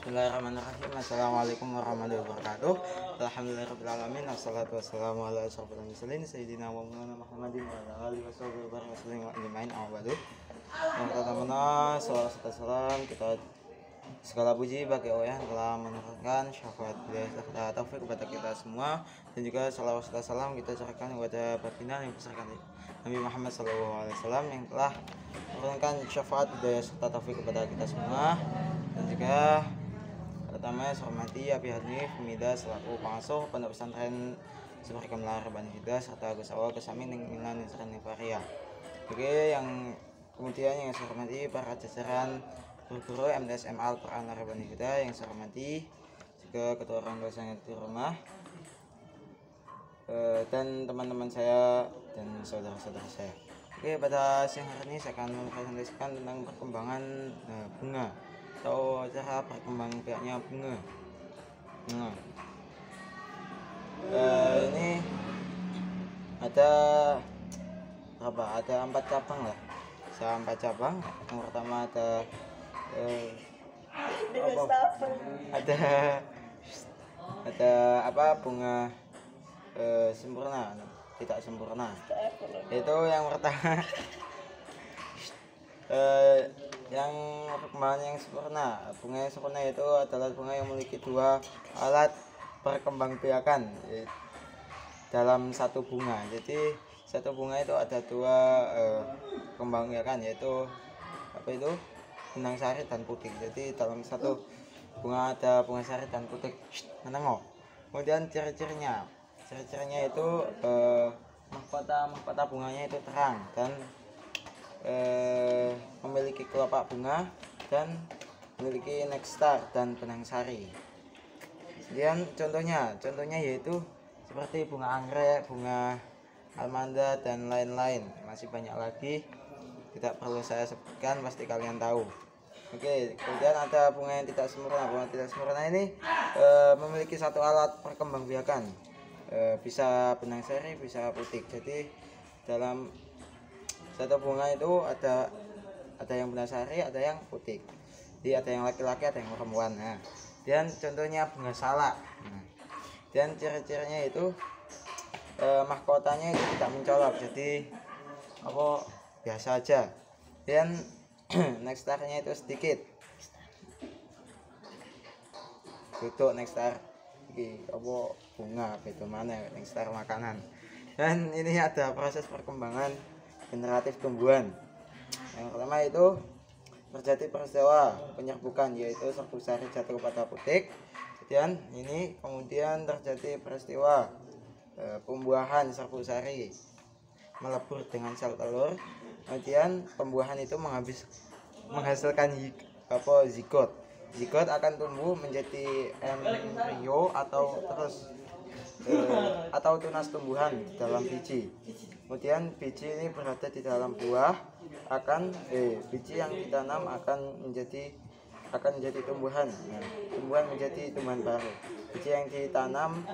Bismillahirrahmanirrahim. Assalamualaikum warahmatullahi wabarakatuh. Alhamdulillahirrahmanirrahim. Assalatu wassalamu ala asyrofil mursalin Sayyidina wa maulana Muhammadin wa ala alihi wasallam ajmain. Yang pertama, salam kita segala puji bagi Allah yang telah menurunkan syafaat hidayah taufik kepada kita semua, dan juga salawat serta salam kita curahkan kepada baginda yang besarkan Nabi Muhammad SAW yang telah menurunkan syafaat hidayah serta taufik kepada kita semua. Dan juga pertama saya hormati Abi Hanif Mida selaku pengasuh Pondok Pesantren Subri Kamlar Bani Hida serta Gus Awal Kesamin yang Milan Nisran Nifaria. Oke, yang kemudian yang saya hormati para jajaran guru MTSM Al-Quran Bani Hida yang saya hormati juga ketua orang dosa yang di rumah, dan teman-teman saya dan saudara-saudara saya. Oke, pada siang hari ini saya akan mempresentasikan tentang perkembangan bunga atau cara berkembang biaknya bunga. Ini ada berapa? Ada 4 cabang lah. Saya 4 cabang. Yang pertama ada bunga sempurna, tidak sempurna. Itu yang pertama. Yang perkembangan yang sempurna, bunga yang sempurna itu adalah bunga yang memiliki 2 alat perkembangbiakan dalam satu bunga. Jadi satu bunga itu ada 2 perkembangbiakan, yaitu benang sari dan putik. Jadi dalam satu bunga ada bunga sari dan putik. Menengok. Kemudian ciri-cirinya itu mahkota bunganya itu terang dan memiliki kelopak bunga dan memiliki nekstar dan benang sari. Kemudian contohnya yaitu seperti bunga anggrek, bunga almanda dan lain-lain. Masih banyak lagi, tidak perlu saya sebutkan, pasti kalian tahu. Oke, kemudian ada bunga yang tidak sempurna. Bunga tidak sempurna ini memiliki 1 alat perkembangbiakan, bisa benang sari, bisa putik. Jadi dalam satu bunga itu ada yang benang sari, ada yang putik. Jadi ada yang laki-laki, ada yang perempuan. Nah, dan contohnya bunga salak. Dan ciri-cirinya itu mahkotanya itu tidak mencolok, jadi biasa aja. Dan nekstarnya itu sedikit. Duduk nekstar bunga itu mana nekstar makanan. Dan ini ada proses perkembangan generatif tumbuhan. Yang pertama itu terjadi peristiwa penyerbukan, yaitu serbuk sari jatuh pada putik. Kemudian terjadi peristiwa pembuahan serbuk sari melebur dengan sel telur. Kemudian pembuahan itu menghasilkan zigot. Zigot akan tumbuh menjadi embrio atau tunas tumbuhan dalam biji. Kemudian biji ini berada di dalam buah, biji yang ditanam akan menjadi tumbuhan. Tumbuhan menjadi tumbuhan baru. Biji yang ditanam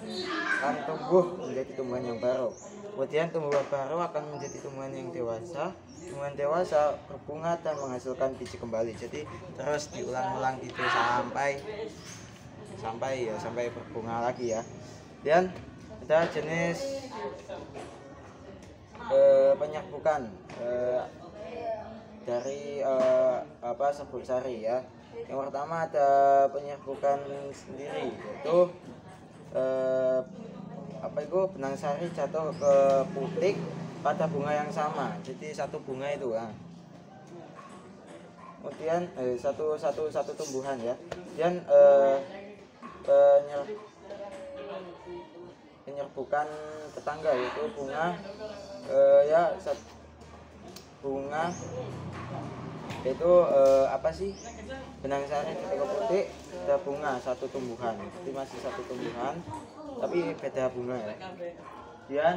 akan tumbuh menjadi tumbuhan yang baru. Kemudian tumbuhan baru akan menjadi tumbuhan yang dewasa. Tumbuhan dewasa berbunga dan menghasilkan biji kembali. Jadi terus diulang-ulang itu sampai berbunga lagi ya. Dan ada jenis penyerbukan dari serbuk sari ya. Yang pertama ada penyerbukan sendiri, yaitu benang sari jatuh ke putik pada bunga yang sama. Jadi satu bunga itu kemudian satu tumbuhan ya. Dan penyerbukan tetangga, yaitu bunga itu benang sari jatuh ke putik, ada bunga satu tumbuhan. Jadi masih satu tumbuhan tapi beda bunga ya. Kemudian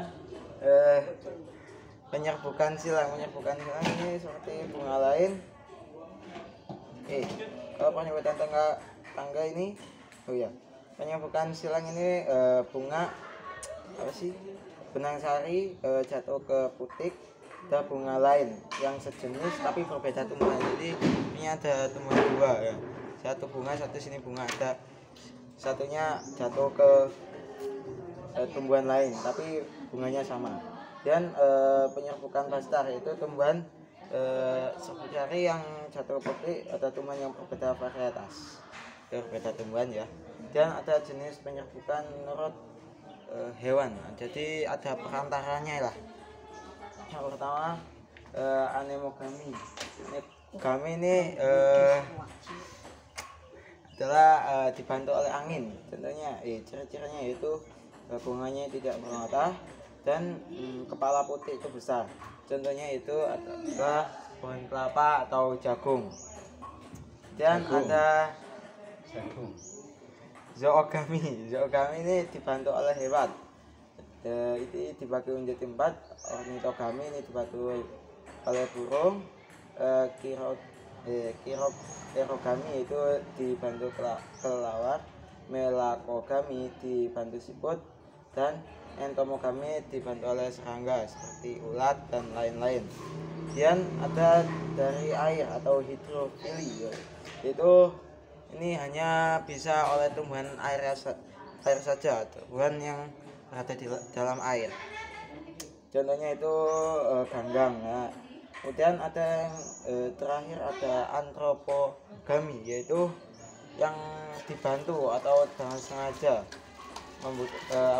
penyerbukan silang ini seperti bunga lain. Kalau penyerbukan tangga ini penyerbukan silang ini bunga benang sari jatuh ke putik, ada bunga lain yang sejenis tapi berbeda tumbuhan. Jadi ini ada tumbuhan 2 ya. satu bunga, satu sini bunga, ada satunya jatuh ke tumbuhan lain tapi bunganya sama. Dan penyerbukan bastar yaitu tumbuhan serbuk sari yang jatuh putih atau tumbuhan yang berbeda varietas, berbeda tumbuhan ya. Dan ada jenis penyerbukan menurut hewan, jadi ada perantaranya lah. Yang pertama anemogami. Anemogami ini adalah dibantu oleh angin. Contohnya ciri-cirinya yaitu bunganya tidak bermata dan kepala putih itu besar. Contohnya itu adalah pohon kelapa atau jagung. Dan ada zoogami. Zoogami ini dibantu oleh hewan. Itu dibagi menjadi 4. Ornitogami ini dibantu oleh burung. Kirogami itu dibantu kelelawar. Melakogami dibantu siput, dan entomogami dibantu oleh serangga seperti ulat dan lain-lain. Kemudian ada dari air atau hidrofili, itu ini hanya bisa oleh tumbuhan air saja, tumbuhan yang berada di dalam air. Contohnya itu ganggang. Nah, kemudian ada yang terakhir ada antropogami, yaitu yang dibantu atau dengan sengaja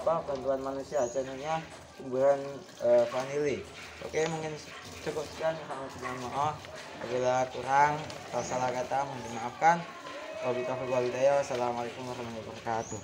bantuan manusia, contohnya tumbuhan vanili. Oke, mungkin cukup sekian. Mohon maaf apabila kurang atau salah kata, mohon dimaafkan. Wabillahi taufiq wal hidayah. Wassalamualaikum warahmatullahi wabarakatuh.